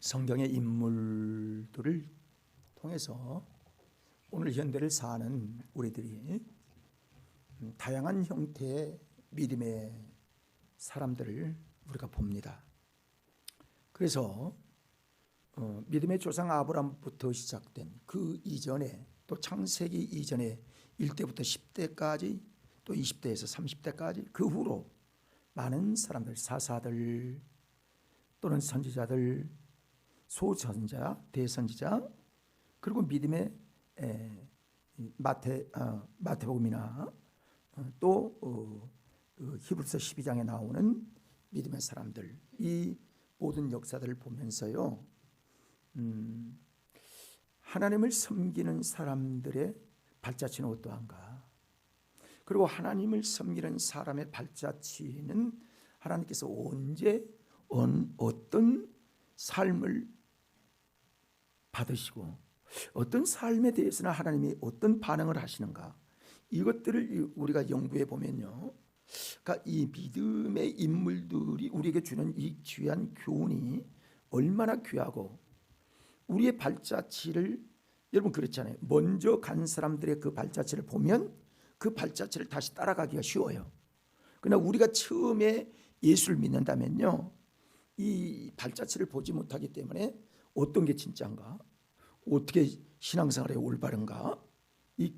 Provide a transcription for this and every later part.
성경의 인물들을 통해서 오늘 현대를 사는 우리들이 다양한 형태의 믿음의 사람들을 우리가 봅니다. 그래서 믿음의 조상 아브라함부터 시작된 그 이전에, 또 창세기 이전에 1대부터 10대까지, 또 20대에서 30대까지, 그 후로 많은 사람들, 사사들 또는 선지자들, 소선자, 대선지자, 그리고 믿음의 마태복음이나 또 히브리서 12장에 나오는 믿음의 사람들, 이 모든 역사들을 보면서요, 하나님을 섬기는 사람들의 발자취는 어떠한가, 그리고 하나님을 섬기는 사람의 발자취는 하나님께서 언제 어떤 삶을 받으시고 어떤 삶에 대해서는 하나님이 어떤 반응을 하시는가, 이것들을 우리가 연구해 보면요, 그러니까 이 믿음의 인물들이 우리에게 주는 이 귀한 교훈이 얼마나 귀하고, 우리의 발자취를, 여러분 그렇잖아요, 먼저 간 사람들의 그 발자취를 보면 그 발자취를 다시 따라가기가 쉬워요. 그러나 우리가 처음에 예수를 믿는다면요, 이 발자취를 보지 못하기 때문에 어떤 게 진짜인가, 어떻게 신앙생활에 올바른가, 이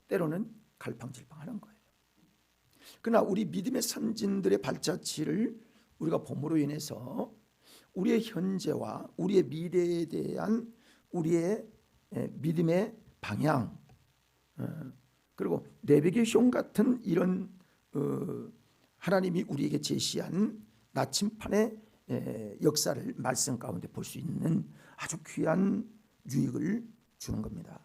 때로는 갈팡질팡하는 거예요. 그러나 우리 믿음의 선진들의 발자취를 우리가 봄으로 인해서 우리의 현재와 우리의 미래에 대한 우리의 믿음의 방향, 그리고 내비게이션 같은 이런 하나님이 우리에게 제시한 나침판의 역사를 말씀 가운데 볼 수 있는 아주 귀한 유익을 주는 겁니다.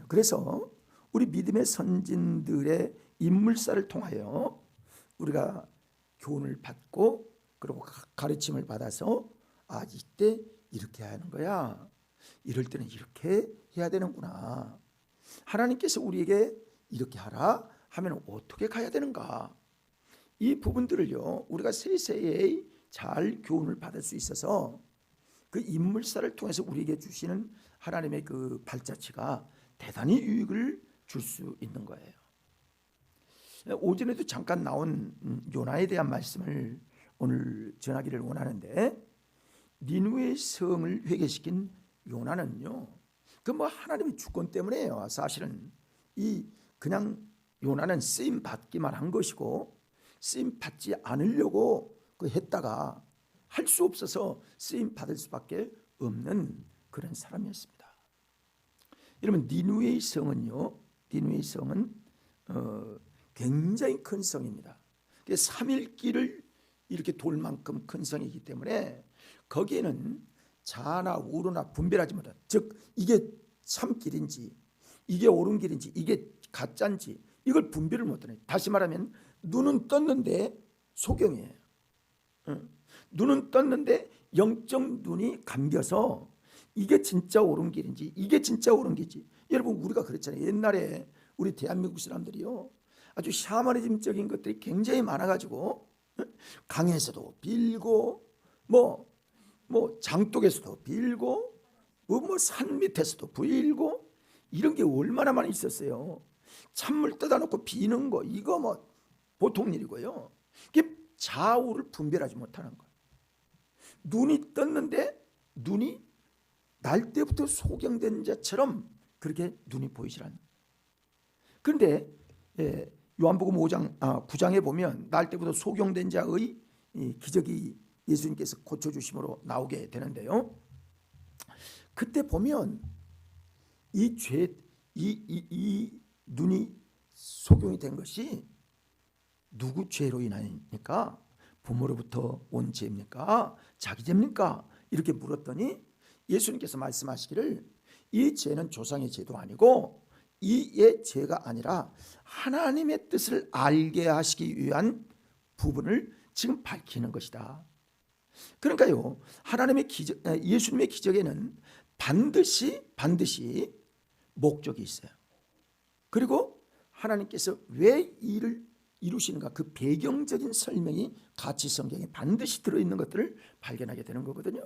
그래서 우리 믿음의 선진들의 인물사를 통하여 우리가 교훈을 받고, 그리고 가르침을 받아서, 아, 이때 이렇게 하는 거야, 이럴 때는 이렇게 해야 되는구나, 하나님께서 우리에게 이렇게 하라 하면 어떻게 가야 되는가, 이 부분들을요 우리가 세세히 잘 교훈을 받을 수 있어서 그 인물사를 통해서 우리에게 주시는 하나님의 그 발자취가 대단히 유익을 줄 수 있는 거예요. 오전에도 잠깐 나온 요나에 대한 말씀을 오늘 전하기를 원하는데, 니느웨의 성을 회개시킨 요나는요, 그 뭐 하나님의 주권 때문에요. 사실은 이 그냥 요나는 쓰임 받기만 한 것이고, 쓰임 받지 않으려고 그 했다가 할 수 없어서 쓰임 받을 수밖에 없는 그런 사람이었습니다. 여러분, 니느웨의 성은요, 니느웨의 성은 굉장히 큰 성입니다. 3일길을 이렇게 돌 만큼 큰 성이기 때문에 거기에는 좌나 우로나 분별하지 못한, 즉 이게 참길인지 이게 옳은 길인지 이게 가짜인지 이걸 분별을 못하네. 다시 말하면 눈은 떴는데 소경이에요. 눈은 떴는데 영적 눈이 감겨서 이게 진짜 옳은 길인지 이게 진짜 옳은 길인지. 여러분, 우리가 그랬잖아요. 옛날에 우리 대한민국 사람들이요, 아주 샤머니즘적인 것들이 굉장히 많아가지고 강에서도 빌고 뭐 장독에서도 빌고 뭐 산 밑에서도 빌고, 이런 게 얼마나 많이 있었어요. 찬물 떠다 놓고 비는 거, 이거 뭐 보통 일이고요. 이게 좌우를 분별하지 못하는 거예요. 눈이 떴는데 눈이 날 때부터 소경된 자처럼 그렇게 눈이 보이질 않는. 그런데 요한복음 9장에 보면 날 때부터 소경된 자의 기적이 예수님께서 고쳐주심으로 나오게 되는데요, 그때 보면 이 눈이 소경이 된 것이 누구 죄로 인하니까? 부모로부터 온 죄입니까? 자기 죄입니까? 이렇게 물었더니 예수님께서 말씀하시기를, 이 죄는 조상의 죄도 아니고 이의 죄가 아니라 하나님의 뜻을 알게 하시기 위한 부분을 지금 밝히는 것이다. 그러니까요, 하나님의 기적, 예수님의 기적에는 반드시 목적이 있어요. 그리고 하나님께서 왜 이를 이루시는가, 그 배경적인 설명이 같이 성경에 반드시 들어있는 것들을 발견하게 되는 거거든요.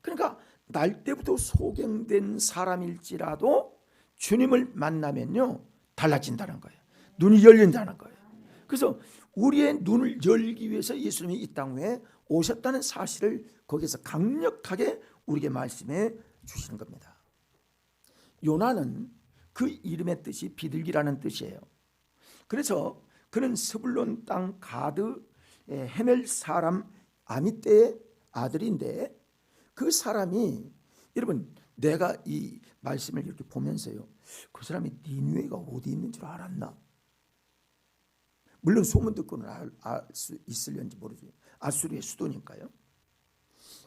그러니까 날 때부터 소경된 사람일지라도 주님을 만나면요 달라진다는 거예요. 눈이 열린다는 거예요. 그래서 우리의 눈을 열기 위해서 예수님이 이 땅에 오셨다는 사실을 거기서 강력하게 우리에게 말씀해 주시는 겁니다. 요나는 그 이름의 뜻이 비둘기라는 뜻이에요. 그래서 그는 스불론 땅 가드 헤멜 사람 아미떼의 아들인데, 그 사람이, 여러분 내가 이 말씀을 이렇게 보면서요, 그 사람이 니느웨가 어디 있는 줄 알았나? 물론 소문 듣고는 알 수 있을런지 모르죠. 아수르의 수도니까요.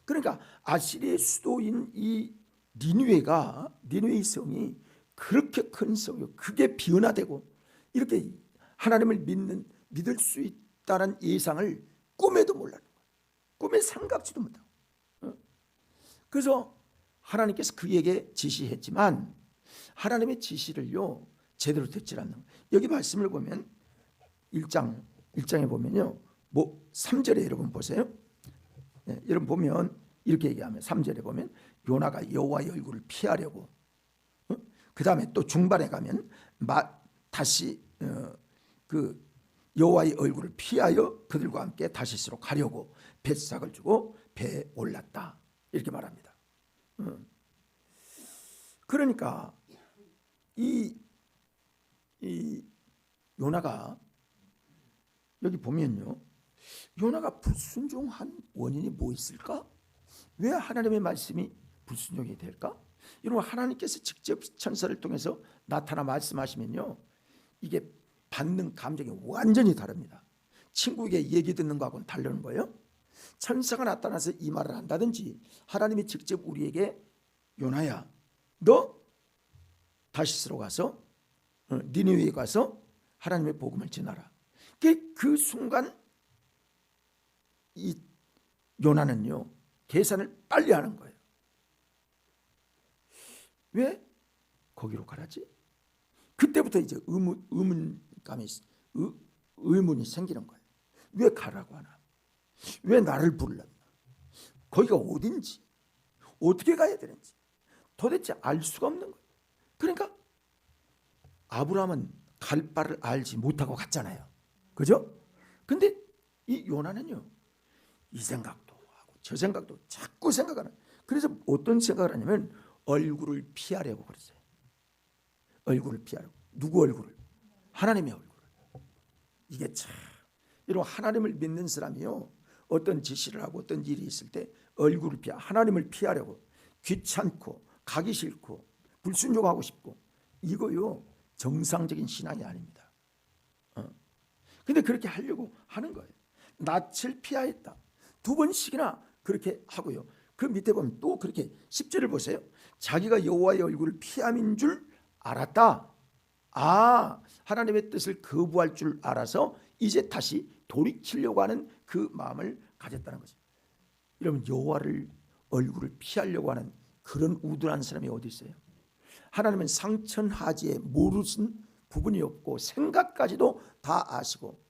그러니까 아시리의 수도인 이 니느웨의 성이 그렇게 큰 성이요, 그게 비은하되고 이렇게 하나님을 믿을 수 있다는 예상을 꿈에도 몰랐는 거예요. 꿈에 생각지도 못하고. 그래서 하나님께서 그에게 지시했지만 하나님의 지시를요 제대로 듣지 않는 거예요. 여기 말씀을 보면 1장에 보면요, 3절에 여러분 보세요. 네, 여러분 보면 이렇게 얘기하면 3절에 보면 요나가 여호와의 얼굴을 피하려고, 그 다음에 또 중반에 가면 다시 그 여호와의 얼굴을 피하여 그들과 함께 다시스로 가려고 뱃삭을 주고 배에 올랐다, 이렇게 말합니다. 그러니까 이 요나가 여기 보면요, 요나가 불순종한 원인이 뭐 있을까? 왜 하나님의 말씀이 불순종이 될까? 여러분, 하나님께서 직접 천사를 통해서 나타나 말씀하시면요, 이게 받는 감정이 완전히 다릅니다. 친구에게 얘기 듣는 거하고는 다르는 거예요. 천사가 나타나서 이 말을 한다든지, 하나님이 직접 우리에게 요나야 너 다시스로 가서 니느웨에 가서 하나님의 복음을 전하라. 그 순간 이 요나는요 계산을 빨리 하는 거예요. 왜 거기로 가라지? 그때부터 이제 의문이 생기는 거예요. 왜 가라고 하나? 왜 나를 불렀나? 거기가 어딘지, 어떻게 가야 되는지 도대체 알 수가 없는 거예요. 그러니까 아브라함은 갈 바를 알지 못하고 갔잖아요. 그죠? 근데 이 요나는요, 이 생각도 하고 저 생각도 자꾸 생각하는. 그래서 어떤 생각을 하냐면 얼굴을 피하려고 그랬어요. 얼굴을 피하려고. 누구 얼굴을? 하나님의 얼굴을. 이게 참, 여러분, 하나님을 믿는 사람이요, 어떤 지시를 하고 어떤 일이 있을 때 얼굴을 하나님을 피하려고, 귀찮고 가기 싫고 불순종하고 싶고, 이거요 정상적인 신앙이 아닙니다. 근데 그렇게 하려고 하는 거예요. 낯을 피하였다. 2번씩이나 그렇게 하고요. 그 밑에 보면 또 그렇게 10절을 보세요. 자기가 여호와의 얼굴을 피함인 줄 알았다. 하나님의 뜻을 거부할 줄 알아서 이제 다시 돌이키려고 하는 그 마음을 가졌다는 거죠. 여러분, 여호와를 얼굴을 피하려고 하는 그런 우둔한 사람이 어디 있어요? 하나님은 상천하지에 모르신 부분이 없고 생각까지도 다 아시고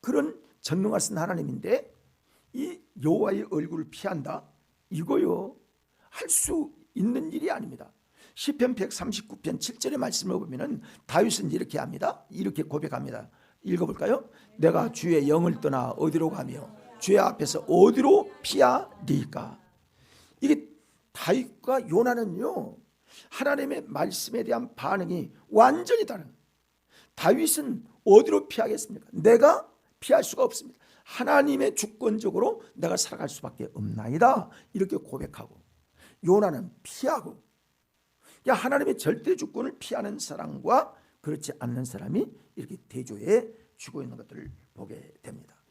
그런 전능하신 하나님인데, 이 여호와의 얼굴을 피한다? 이거요 할 수 있는 일이 아닙니다. 시편 139편 7절의 말씀을 보면은 다윗은 이렇게 합니다. 이렇게 고백합니다. 읽어볼까요? 내가 주의 영을 떠나 어디로 가며 주의 앞에서 어디로 피하리까? 이게 다윗과 요나는요 하나님의 말씀에 대한 반응이 완전히 다른 거예요. 다윗은 어디로 피하겠습니까? 내가 피할 수가 없습니다. 하나님의 주권적으로 내가 살아갈 수밖에 없나이다, 이렇게 고백하고, 요나는 피하고, 하나님의 절대 주권을 피하는 사람과 그렇지 않는 사람이 이렇게 대조해 주고 있는 것들을 보게 됩니다.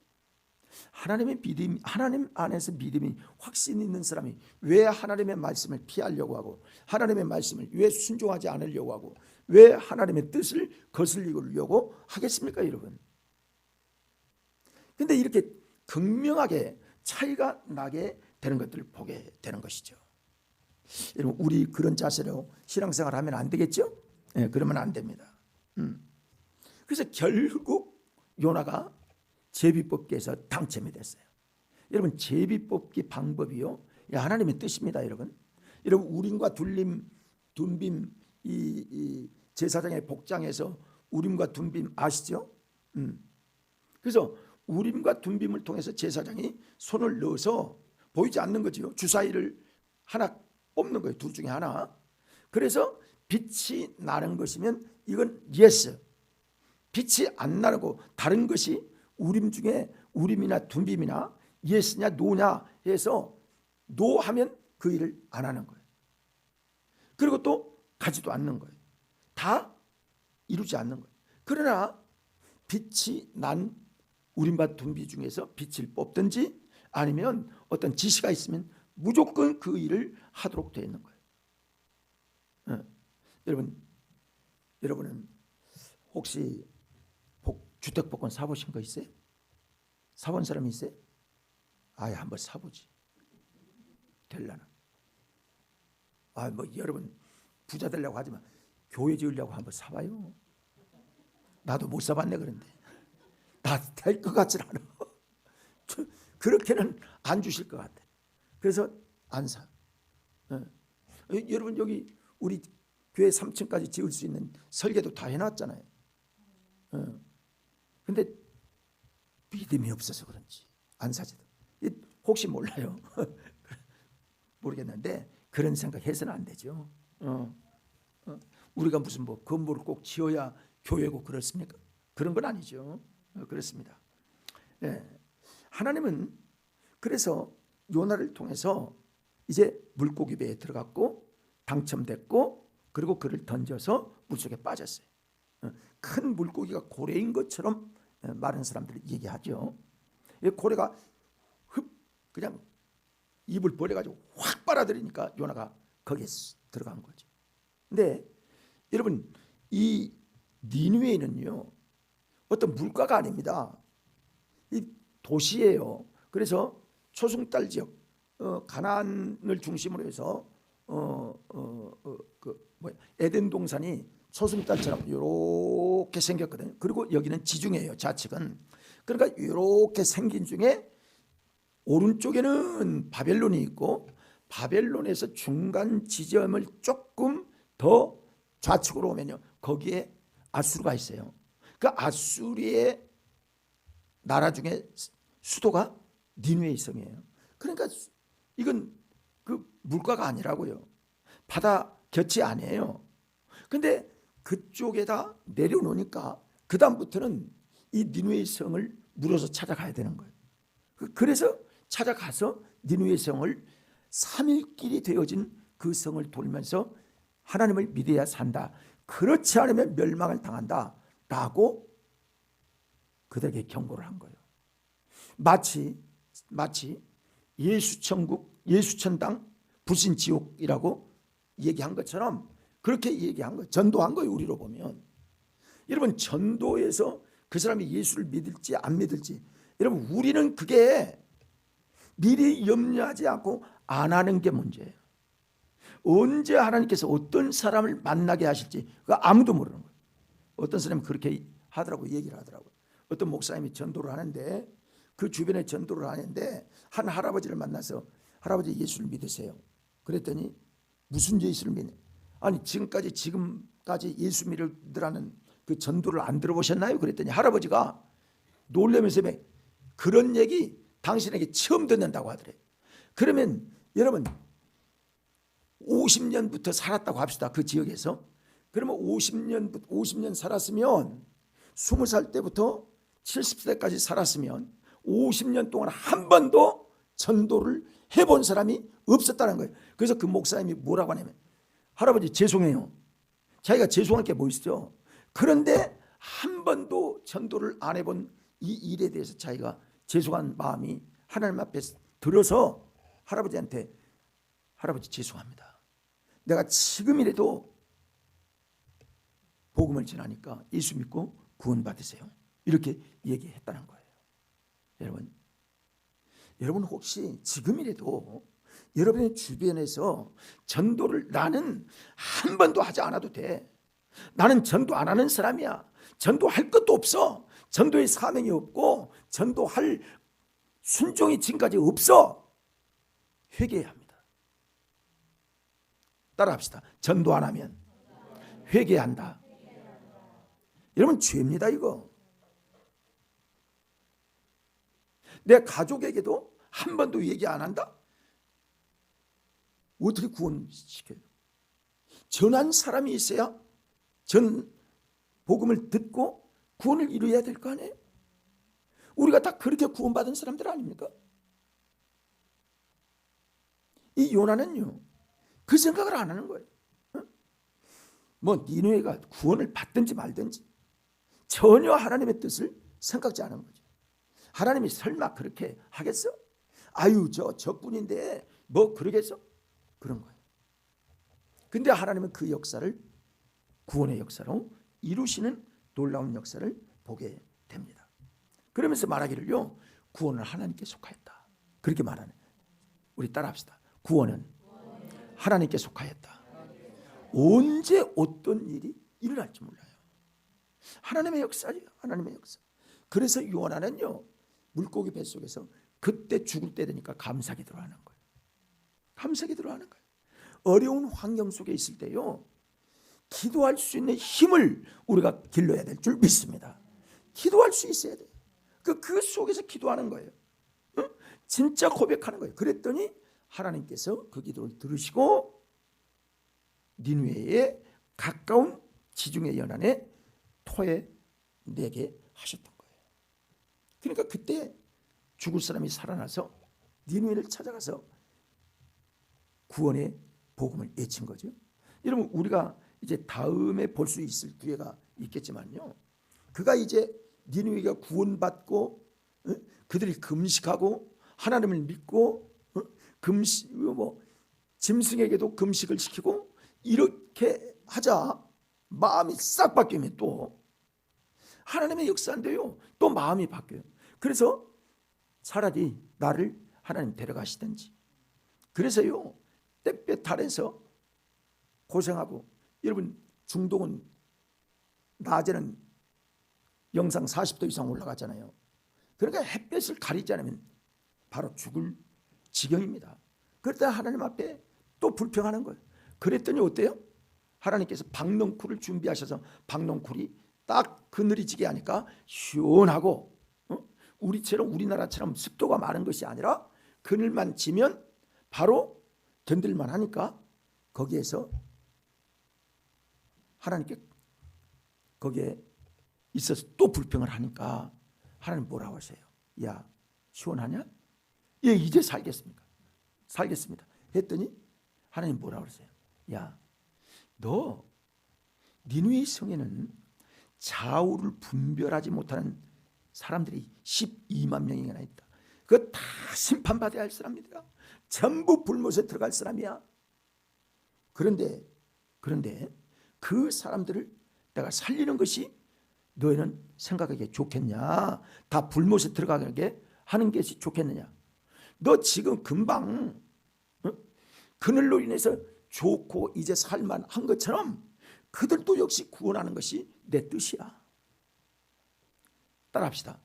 하나님의 믿음, 하나님 안에서 믿음이 확신 있는 사람이 왜 하나님의 말씀을 피하려고 하고, 하나님의 말씀을 왜 순종하지 않으려고 하고, 왜 하나님의 뜻을 거슬리려고 하겠습니까, 여러분? 근데 이렇게 극명하게 차이가 나게 되는 것들을 보게 되는 것이죠. 여러분, 우리 그런 자세로 신앙생활 하면 안 되겠죠? 네, 그러면 안 됩니다. 그래서 결국 요나가 제비뽑기에서 당첨이 됐어요. 여러분, 제비뽑기 방법이요 하나님의 뜻입니다, 여러분. 여러분 우림과 둠빔 이 제사장의 복장에서 우림과 둠빔 아시죠? 그래서 우림과 둠빔을 통해서 제사장이 손을 넣어서 보이지 않는 거죠. 주사위를 하나 뽑는 거예요. 둘 중에 하나. 그래서 빛이 나는 것이면 이건 예스. 빛이 안 나고 다른 것이 우림 중에 우림이나 둠빔이나 예스냐 노냐 해서 노 하면 그 일을 안 하는 거예요. 그리고 또 가지도 않는 거예요. 다 이루지 않는 거예요. 그러나 빛이 난 우림과 둠비 중에서 빛을 뽑든지 아니면 어떤 지시가 있으면 무조건 그 일을 하도록 되어 있는 거예요. 여러분은 혹시 주택복권 사보신 거 있어요? 사본 사람이 있어요? 아예 한번 사보지. 될라나. 여러분 부자 되려고 하지만 교회 지으려고 한번 사봐요. 나도 못 사봤네. 그런데 나 될 것 같지 않아. 그렇게는 안 주실 것 같아. 그래서 안 사. 여러분 여기 우리 교회 3층까지 지을 수 있는 설계도 다 해놨잖아요. 근데 믿음이 없어서 그런지 안 사지도. 혹시 몰라요. 모르겠는데 그런 생각해서는 안 되죠. 우리가 무슨 건물을 꼭 지어야 교회고 그렇습니까? 그런 건 아니죠. 그렇습니다. 하나님은 그래서 요나를 통해서 이제 물고기 배에 들어갔고 당첨됐고 그리고 그를 던져서 물속에 빠졌어요. 큰 물고기가 고래인 것처럼 많은 사람들이 얘기하죠. 고래가 그냥 입을 벌려가지고 확 빨아들이니까 요나가 거기에 들어간 거죠. 근데 여러분 이 니느웨는요 어떤 물가가 아닙니다. 이 도시예요. 그래서 초승달 지역 가나안을 중심으로 해서 에덴 동산이 초승달처럼 이렇게 생겼거든요. 그리고 여기는 지중해예요. 좌측은. 그러니까 이렇게 생긴 중에 오른쪽에는 바벨론이 있고 바벨론에서 중간 지점을 조금 더 좌측으로 오면요 거기에 아수르가 있어요. 그 아수르의 나라 중에 수도가 니느웨 성이에요. 그러니까 이건 그 물가가 아니라고요. 바다 곁이 아니에요. 근데 그쪽에다 내려놓으니까 그 다음부터는 이 니느웨 성을 물어서 찾아가야 되는 거예요. 그래서 찾아가서 니느웨 성을 3일 길이 되어진 그 성을 돌면서 하나님을 믿어야 산다. 그렇지 않으면 멸망을 당한다. 라고 그들에게 경고를 한 거예요. 마치 예수천국, 예수천당, 불신지옥이라고 얘기한 것처럼 그렇게 얘기한 거예요. 전도한 거예요. 우리로 보면. 여러분 전도에서 그 사람이 예수를 믿을지 안 믿을지 여러분 우리는 그게 미리 염려하지 않고 안 하는 게 문제예요. 언제 하나님께서 어떤 사람을 만나게 하실지 그거 아무도 모르는 거예요. 어떤 사람이 그렇게 하더라고 얘기를 하더라고요. 어떤 목사님이 전도를 하는데 그 주변에 전도를 하는데 한 할아버지를 만나서 할아버지 예수를 믿으세요. 그랬더니 무슨 예수를 믿냐? 아니 지금까지 예수 믿으라는 그 전도를 안 들어보셨나요? 그랬더니 할아버지가 놀라면서 그런 얘기 당신에게 처음 듣는다고 하더래요. 그러면 여러분 50년부터 살았다고 합시다. 그 지역에서. 그러면 50년 살았으면 20살 때부터 70세까지 살았으면 50년 동안 한 번도 전도를 해본 사람이 없었다는 거예요. 그래서 그 목사님이 뭐라고 하냐면 할아버지 죄송해요. 자기가 죄송할 게 뭐 있죠. 그런데 한 번도 전도를 안 해본 이 일에 대해서 자기가 죄송한 마음이 하나님 앞에 들어서 할아버지한테 할아버지 죄송합니다. 내가 지금이라도 복음을 전하니까 예수 믿고 구원 받으세요. 이렇게 얘기했다는 거예요. 여러분 혹시 지금이라도 여러분의 주변에서 전도를 나는 한 번도 하지 않아도 돼. 나는 전도 안 하는 사람이야. 전도할 것도 없어. 전도의 사명이 없고 전도할 순종이 지금까지 없어. 회개해야 합니다. 따라합시다. 전도 안 하면 회개한다. 여러분 죄입니다 이거. 내 가족에게도 한 번도 얘기 안 한다? 어떻게 구원시켜요? 전한 사람이 있어야 전 복음을 듣고 구원을 이루어야 될 거 아니에요? 우리가 다 그렇게 구원받은 사람들 아닙니까? 이 요나는요 그 생각을 안 하는 거예요. 뭐 니느웨가 구원을 받든지 말든지 전혀 하나님의 뜻을 생각지 않은 거죠. 하나님이 설마 그렇게 하겠어? 아유 저 적군인데 뭐 그러겠어? 그런 거예요. 근데 하나님은 그 역사를 구원의 역사로 이루시는 놀라운 역사를 보게 됩니다. 그러면서 말하기를요 구원은 하나님께 속하였다 그렇게 말하는. 우리 따라합시다. 구원은 하나님께 속하였다. 언제 어떤 일이 일어날지 몰라요. 하나님의 역사예요. 하나님의 역사. 그래서 요나는요 물고기 뱃속에서 그때 죽을 때 되니까 감사기 들어가는 거예요. 감사기 들어가는 거예요. 어려운 환경 속에 있을 때요 기도할 수 있는 힘을 우리가 길러야 될 줄 믿습니다. 기도할 수 있어야 돼요. 그 속에서 기도하는 거예요. 응? 진짜 고백하는 거예요. 그랬더니 하나님께서 그 기도를 들으시고 니느웨에 가까운 지중해 연안에 토해 내게 하셨던 거예요. 그러니까 그때 죽을 사람이 살아나서 니느웨를 찾아가서 구원의 복음을 외친 거죠. 여러분 우리가 이제 다음에 볼 수 있을 기회가 있겠지만요. 그가 이제 니느웨가 구원받고 그들이 금식하고 하나님을 믿고 금식 짐승에게도 금식을 시키고 이렇게 하자 마음이 싹 바뀌면 또 하나님의 역사인데요. 또 마음이 바뀌어요. 그래서 차라리 나를 하나님 데려가시든지. 그래서요. 땡볕 아래서 고생하고 여러분 중동은 낮에는 영상 40도 이상 올라가잖아요. 그러니까 햇볕을 가리지 않으면 바로 죽을 지경입니다. 그럴 때 하나님 앞에 또 불평하는 거예요. 그랬더니 어때요? 하나님께서 박넝쿨을 준비하셔서 박넝쿨이 딱 그늘이 지게 하니까 시원하고 우리나라처럼 습도가 많은 것이 아니라 그늘만 지면 바로 견딜만 하니까 거기에서 하나님께 거기에 있어서 또 불평을 하니까 하나님 뭐라고 하세요? 야 시원하냐? 예 이제 살겠습니다 했더니 하나님 뭐라고 하세요? 야 너 니느웨 성에는 좌우를 분별하지 못하는 사람들이 12만 명이나 있다. 그거 다 심판받아야 할 사람이다. 전부 불못에 들어갈 사람이야. 그런데 그 사람들을 내가 살리는 것이 너희는 생각하기에 좋겠냐? 다 불못에 들어가게 하는 것이 좋겠느냐? 너 지금 금방 그늘로 인해서 좋고 이제 살만한 것처럼 그들도 역시 구원하는 것이 내 뜻이야. 따라합시다.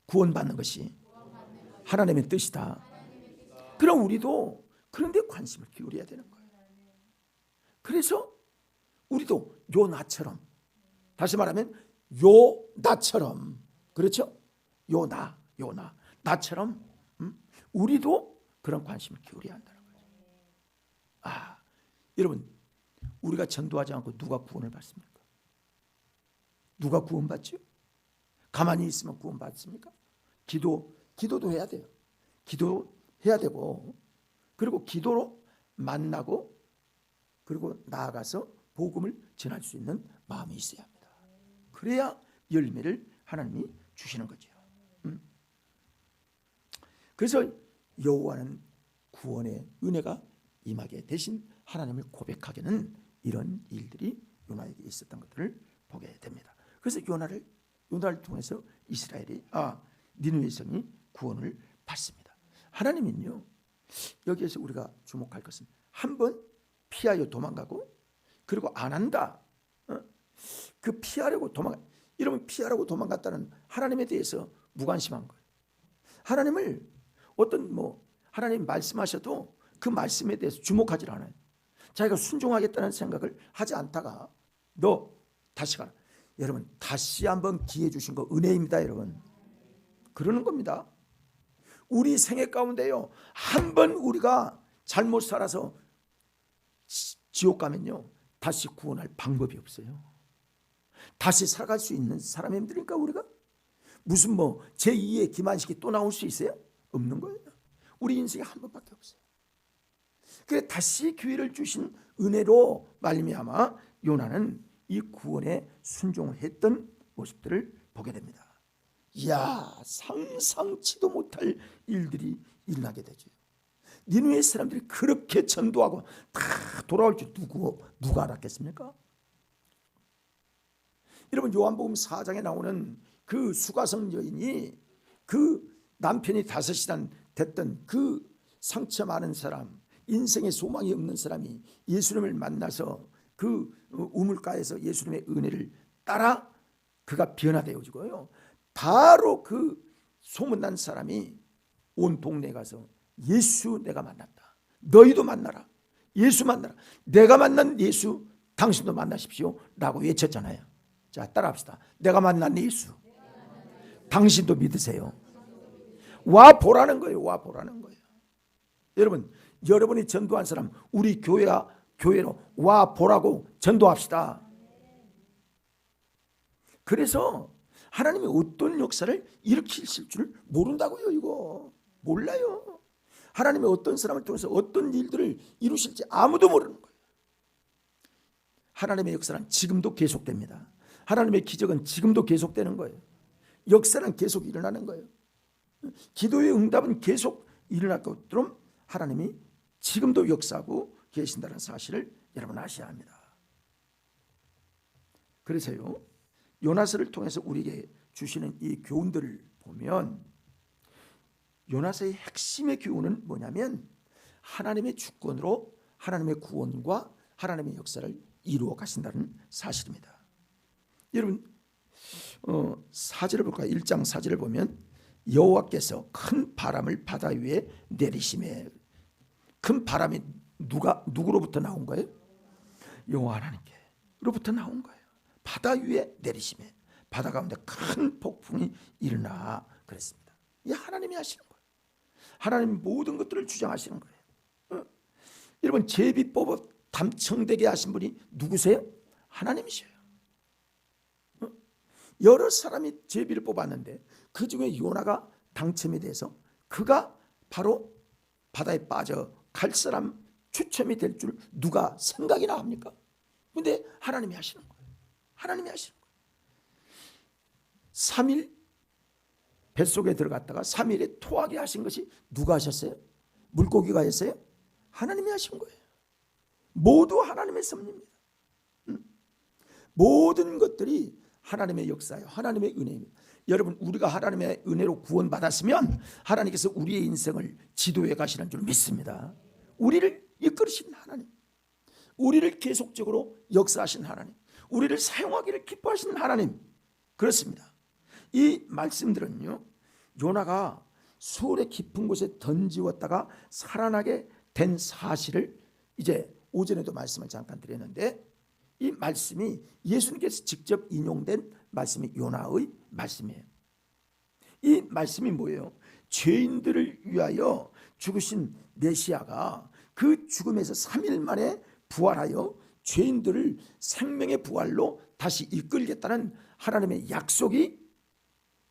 구원받는 것이 하나님의 뜻이다. 그럼 우리도 그런 데 관심을 기울여야 되는 거예요. 그래서 우리도 요나처럼, 다시 말하면 요나처럼, 그렇죠? 요나 나처럼 우리도 그런 관심을 기울여야 한다는 거죠. 여러분 우리가 전도하지 않고 누가 구원을 받습니까? 누가 구원받죠? 가만히 있으면 구원받습니까? 기도도 해야 돼요. 기도해야 되고 그리고 기도로 만나고 그리고 나아가서 복음을 전할 수 있는 마음이 있어야 합니다. 그래야 열매를 하나님이 주시는 거죠. 그래서 여호와는 구원의 은혜가 임하게 대신 하나님을 고백하게는 이런 일들이 요나에게 있었던 것들을 보게 됩니다. 그래서 요나를 통해서 니느웨 성이 구원을 받습니다. 하나님은요 여기에서 우리가 주목할 것은 한번 피하여 도망가고 그리고 안 한다. 그 피하려고 피하려고 도망갔다는 하나님에 대해서 무관심한 거예요. 하나님을 하나님 말씀하셔도 그 말씀에 대해서 주목하지 않아요. 자기가 순종하겠다는 생각을 하지 않다가 너 다시 가라. 여러분, 다시 한번 기회 주신 거 은혜입니다. 여러분, 그러는 겁니다. 우리 생애 가운데요, 한 번 우리가 잘못 살아서 지옥 가면요, 다시 구원할 방법이 없어요. 다시 살아갈 수 있는 사람입니까 우리가? 무슨 뭐 제2의 김한식이 또 나올 수 있어요? 없는 거예요. 우리 인생에 한 번밖에 없어요. 그래, 다시 기회를 주신 은혜로 말미암아 요나는 이 구원에 순종을 했던 모습들을 보게 됩니다. 이야, 상상치도 못할 일들이 일어나게 되죠. 니느웨 사람들이 그렇게 전도하고 다 돌아올 줄 누가 알았겠습니까? 여러분, 요한복음 4장에 나오는 그 수가성 여인이 그 남편이 5시간 됐던 그 상처 많은 사람, 인생에 소망이 없는 사람이 예수님을 만나서 그 우물가에서 예수님의 은혜를 따라 그가 변화되어지고요, 바로 그 소문난 사람이 온 동네에 가서 예수 내가 만났다, 너희도 만나라, 예수 만나라, 내가 만난 예수 당신도 만나십시오 라고 외쳤잖아요. 자, 따라합시다. 내가 만난 예수 당신도 믿으세요. 와 보라는 거예요. 와 보라는 거예요. 여러분, 여러분이 전도한 사람 우리 교회로 와 보라고 전도합시다. 그래서 하나님이 어떤 역사를 일으키실 줄 모른다고요. 이거 몰라요. 하나님이 어떤 사람을 통해서 어떤 일들을 이루실지 아무도 모르는 거예요. 하나님의 역사는 지금도 계속됩니다. 하나님의 기적은 지금도 계속되는 거예요. 역사는 계속 일어나는 거예요. 기도의 응답은 계속 일어날 것처럼 하나님이 지금도 역사하고 계신다는 사실을 여러분 아셔야 합니다. 그래서요, 요나서를 통해서 우리에게 주시는 이 교훈들을 보면 요나서의 핵심의 교훈은 뭐냐면 하나님의 주권으로 하나님의 구원과 하나님의 역사를 이루어 가신다는 사실입니다. 여러분, 4절을 볼까요? 1장 4절을 보면 여호와께서 큰 바람을 바다 위에 내리심에, 큰 바람이 누구로부터 나온 거예요? 여호와 하나님께로부터 나온 거예요. 바다 위에 내리심에 바다 가운데 큰 폭풍이 일어나 그랬습니다. 이 하나님이 하시는 거예요. 하나님 모든 것들을 주장하시는 거예요. 여러분, 제비뽑아 담청되게 하신 분이 누구세요? 하나님이셔요. 여러 사람이 제비를 뽑았는데 그 중에 요나가 당첨이 돼서 그가 바로 바다에 빠져 갈 사람 추첨이 될 줄 누가 생각이나 합니까? 근데 하나님이 하시는 거예요. 하나님이 하시는 거예요. 3일 뱃속에 들어갔다가 3일에 토하게 하신 것이 누가 하셨어요? 물고기가 했어요? 하나님이 하신 거예요. 모두 하나님의 섭리입니다. 모든 것들이 하나님의 역사예요. 하나님의 은혜입니다. 여러분, 우리가 하나님의 은혜로 구원받았으면 하나님께서 우리의 인생을 지도해 가시는 줄 믿습니다. 우리를 이끌으신 하나님, 우리를 계속적으로 역사하신 하나님, 우리를 사용하기를 기뻐하시는 하나님, 그렇습니다. 이 말씀들은요, 요나가 수월의 깊은 곳에 던지웠다가 살아나게 된 사실을 이제 오전에도 말씀을 잠깐 드렸는데, 이 말씀이 예수님께서 직접 인용된 말씀이 요나의 말씀이에요. 이 말씀이 뭐예요? 죄인들을 위하여 죽으신 메시아가 그 죽음에서 3일 만에 부활하여 죄인들을 생명의 부활로 다시 이끌겠다는 하나님의 약속이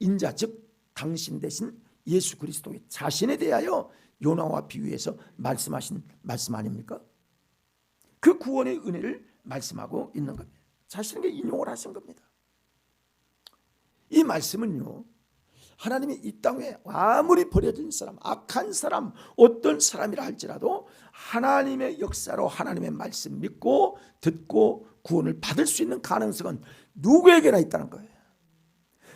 인자, 즉 당신 대신 예수 그리스도의 자신에 대하여 요나와 비유해서 말씀하신 말씀 아닙니까? 그 구원의 은혜를 말씀하고 있는 겁니다. 자신에게 인용을 하신 겁니다. 이 말씀은요, 하나님이 이 땅에 아무리 버려진 사람, 악한 사람, 어떤 사람이라 할지라도 하나님의 역사로 하나님의 말씀 믿고 듣고 구원을 받을 수 있는 가능성은 누구에게나 있다는 거예요.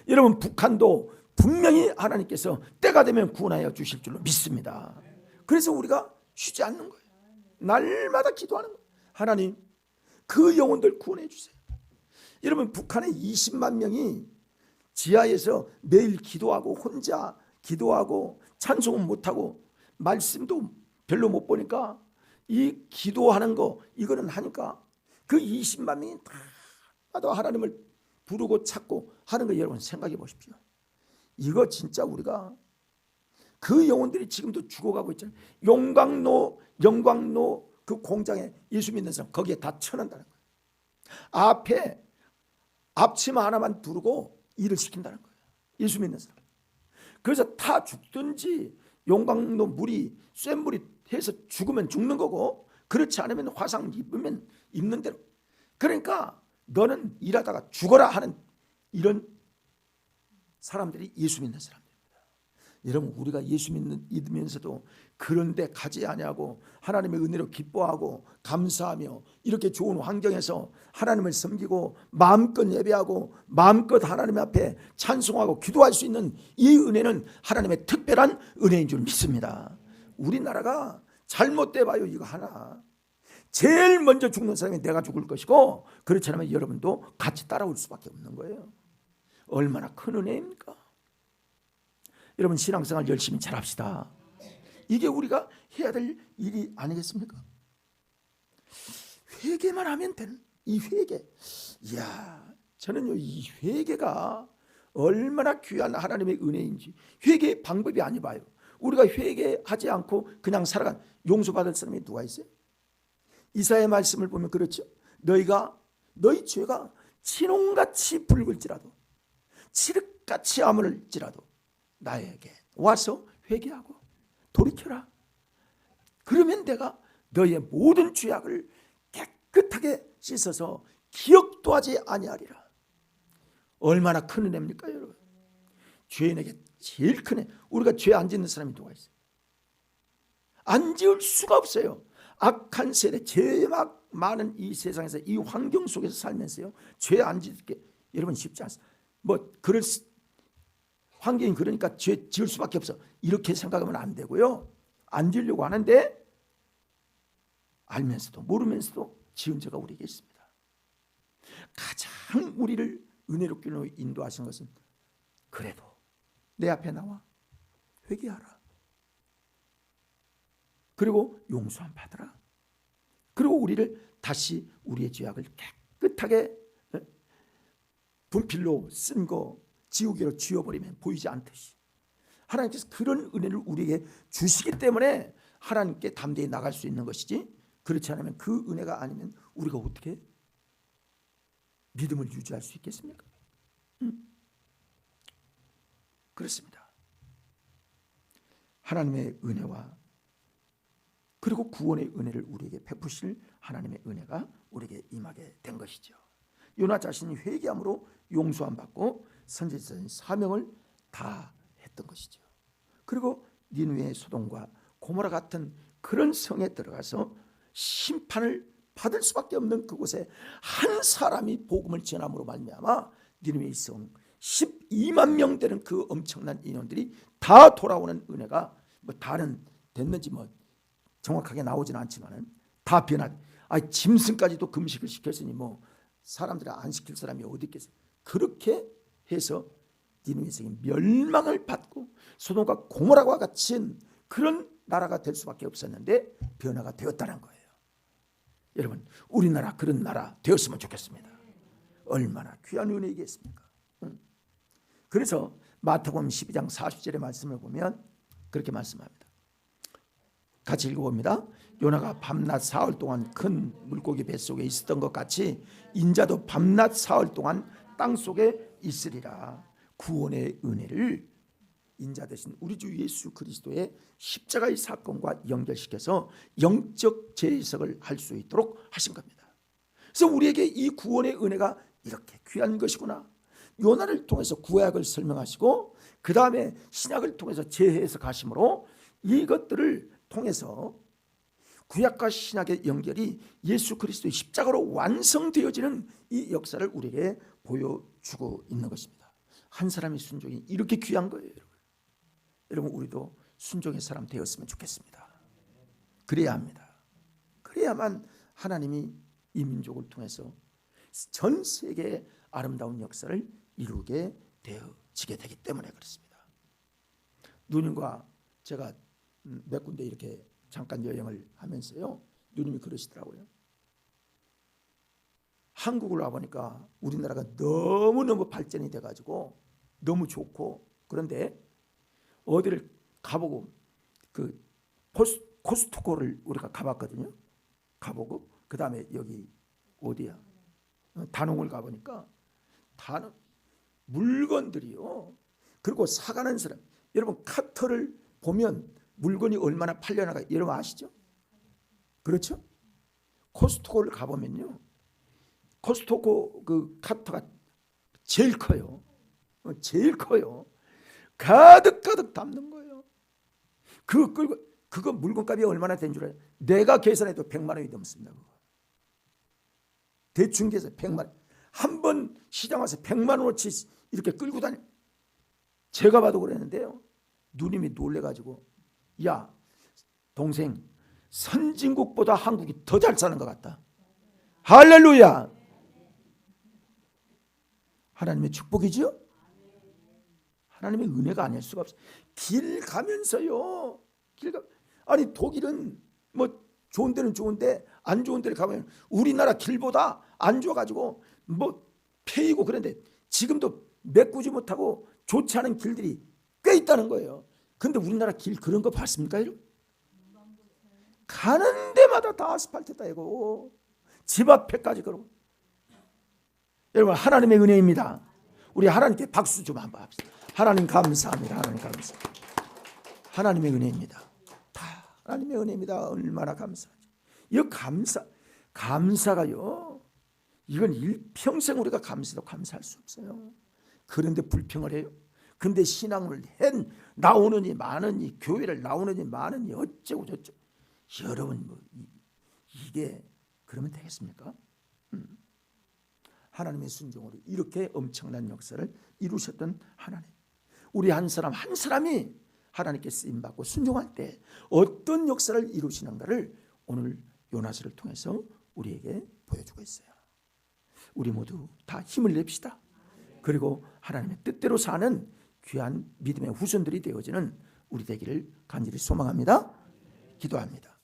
여러분, 북한도 분명히 하나님께서 때가 되면 구원하여 주실 줄로 믿습니다. 그래서 우리가 쉬지 않는 거예요. 날마다 기도하는 거예요. 하나님, 그 영혼들 구원해 주세요. 여러분, 북한에 20만 명이 지하에서 매일 기도하고 혼자 기도하고 찬송은 못하고 말씀도 별로 못 보니까 이 기도하는 거 이거는 하니까 그 20만 명이 다 하나님을 부르고 찾고 하는 거 여러분 생각해 보십시오. 이거 진짜 우리가 그 영혼들이 지금도 죽어가고 있잖아요. 영광로 그 공장에 예수 믿는 사람 거기에 다 쳐넣는다는 거예요. 앞에 앞치마 하나만 두르고 일을 시킨다는 거예요. 예수 믿는 사람. 그래서 타 죽든지 용광로 물이 센 물이 해서 죽으면 죽는 거고, 그렇지 않으면 화상 입으면 입는 대로. 그러니까 너는 일하다가 죽어라 하는 이런 사람들이 예수 믿는 사람들입니다. 여러분, 우리가 예수 믿으면서도 그런데 가지 아니하고 하나님의 은혜로 기뻐하고 감사하며 이렇게 좋은 환경에서 하나님을 섬기고 마음껏 예배하고 마음껏 하나님 앞에 찬송하고 기도할 수 있는 이 은혜는 하나님의 특별한 은혜인 줄 믿습니다. 우리나라가 잘못돼 봐요. 이거 하나 제일 먼저 죽는 사람이 내가 죽을 것이고, 그렇지 않으면 여러분도 같이 따라올 수밖에 없는 거예요. 얼마나 큰 은혜입니까? 여러분, 신앙생활 열심히 잘합시다. 이게 우리가 해야 될 일이 아니겠습니까? 회개만 하면 되는 이 회개. 이야, 저는요, 이 회개가 얼마나 귀한 하나님의 은혜인지. 회개의 방법이 아니 봐요. 우리가 회개하지 않고 그냥 살아간 용서받을 사람이 누가 있어요? 이사야의 말씀을 보면 그렇죠. 너희 죄가 진홍같이 붉을지라도 칠흑같이 아물을지라도 나에게 와서 회개하고 돌이켜라. 그러면 내가 너의 모든 죄악을 깨끗하게 씻어서 기억도 하지 아니하리라. 얼마나 큰 은혜입니까, 여러분? 죄인에게 제일 큰 은혜. 우리가 죄 안 짓는 사람이 누가 있어요? 안 지을 수가 없어요. 악한 세대, 죄악 많은 이 세상에서, 이 환경 속에서 살면서요, 죄 안 짓게 여러분 쉽지 않습니다. 뭐 그럴 환경이 그러니까 죄 지을 수밖에 없어, 이렇게 생각하면 안 되고요. 안 지으려고 하는데 알면서도 모르면서도 지은 죄가 우리에게 있습니다. 가장 우리를 은혜롭게 인도하신 것은 그래도 내 앞에 나와 회개하라. 그리고 용서함 받으라. 그리고 우리를 다시 우리의 죄악을 깨끗하게 분필로 쓴 거 지우개로 지워버리면 보이지 않듯이 하나님께서 그런 은혜를 우리에게 주시기 때문에 하나님께 담대히 나갈 수 있는 것이지, 그렇지 않으면 그 은혜가 아니면 우리가 어떻게 믿음을 유지할 수 있겠습니까? 그렇습니다. 하나님의 은혜와 그리고 구원의 은혜를 우리에게 베푸실 하나님의 은혜가 우리에게 임하게 된 것이죠. 요나 자신이 회개함으로 용서함 받고 선지자의 사명을 다 했던 것이죠. 그리고 니느웨의 소돔과 고모라 같은 그런 성에 들어가서 심판을 받을 수밖에 없는 그곳에 한 사람이 복음을 전함으로 말미암아 니느웨의 성 12만 명 되는 그 엄청난 인원들이 다 돌아오는 은혜가 뭐 다른 됐는지 뭐 정확하게 나오지는 않지만은 다 변한. 짐승까지도 금식을 시켰으니 뭐 사람들이 안 시킬 사람이 어디 있겠어요. 그렇게 해서 니느웨 성이 멸망을 받고 소돔과 고모라와 같은 그런 나라가 될 수밖에 없었는데 변화가 되었다는 거예요. 여러분, 우리나라 그런 나라 되었으면 좋겠습니다. 얼마나 귀한 은혜이겠습니까? 그래서 마태복음 12장 40절의 말씀을 보면 그렇게 말씀합니다. 같이 읽어봅니다. 요나가 밤낮 사흘 동안 큰 물고기 뱃속에 있었던 것 같이 인자도 밤낮 사흘 동안 땅속에 있으리라. 구원의 은혜를 인자 되신 우리 주 예수 그리스도의 십자가의 사건과 연결시켜서 영적 재해석을 할 수 있도록 하신 겁니다. 그래서 우리에게 이 구원의 은혜가 이렇게 귀한 것이구나. 요나를 통해서 구약을 설명하시고 그 다음에 신약을 통해서 재해석하심으로 이것들을 통해서 구약과 신약의 연결이 예수 그리스도의 십자가로 완성되어지는 이 역사를 우리에게 보여주고 있는 것입니다. 한 사람의 순종이 이렇게 귀한 거예요. 여러분, 우리도 순종의 사람 되었으면 좋겠습니다. 그래야 합니다. 그래야만 하나님이 이 민족을 통해서 전 세계의 아름다운 역사를 이루게 되어지게 되기 때문에 그렇습니다. 누님과 제가 몇 군데 이렇게 잠깐 여행을 하면서요, 누님이 그러시더라고요. 한국을 와보니까 우리나라가 너무너무 발전이 돼가지고 너무 좋고, 그런데 어디를 가보고 그 코스트코를 우리가 가봤거든요. 가보고 그 다음에 여기 어디야, 단홍을 가보니까 단홍 물건들이요. 그리고 사가는 사람, 여러분 카터를 보면 물건이 얼마나 팔려나가 여러분 아시죠? 그렇죠? 코스트코를 가보면요, 코스트코 그 카터가 제일 커요. 제일 커요. 가득 담는 거예요. 그거 끌고, 그거 물건값이 얼마나 된 줄 알아요? 내가 계산해도 100만 원이 넘습니다. 그거. 대충 계산 100만 원. 한 번 시장 와서 100만 원어치 이렇게 끌고 다니. 제가 봐도 그랬는데요, 누님이 놀래가지고, 야 동생, 선진국보다 한국이 더 잘 사는 것 같다. 할렐루야. 하나님의 축복이죠. 하나님의 은혜가 아닐 수가 없어요. 길 가면서요, 아니 독일은 뭐 좋은 데는 좋은데 안 좋은 데를 가면 우리나라 길보다 안 좋아가지고 뭐 패이고, 그런데 지금도 메꾸지 못하고 좋지 않은 길들이 꽤 있다는 거예요. 근데 우리나라 길 그런 거 봤습니까 여러분? 가는 데마다 다 아스팔트다 이거. 집 앞에까지 그러고. 여러분 하나님의 은혜입니다. 우리 하나님께 박수 좀 한번 합시다. 하나님 감사합니다. 하나님 감사합니다. 하나님의 은혜입니다. 다 하나님의 은혜입니다. 얼마나 감사하죠. 이 감사가요, 이건 일평생 우리가 감사도 감사할 수 없어요. 그런데 불평을 해요. 근데 신앙을 나오느니 마느니, 교회를 나오느니 마느니 어쩌고 저쩌고. 여러분 뭐 이게 그러면 되겠습니까? 하나님의 순종으로 이렇게 엄청난 역사를 이루셨던 하나님, 우리 한 사람 한 사람이 하나님께 쓰임받고 순종할 때 어떤 역사를 이루시는가를 오늘 요나스를 통해서 우리에게 보여주고 있어요. 우리 모두 다 힘을 냅시다. 그리고 하나님의 뜻대로 사는 귀한 믿음의 후손들이 되어지는 우리 되기를 간절히 소망합니다. 기도합니다.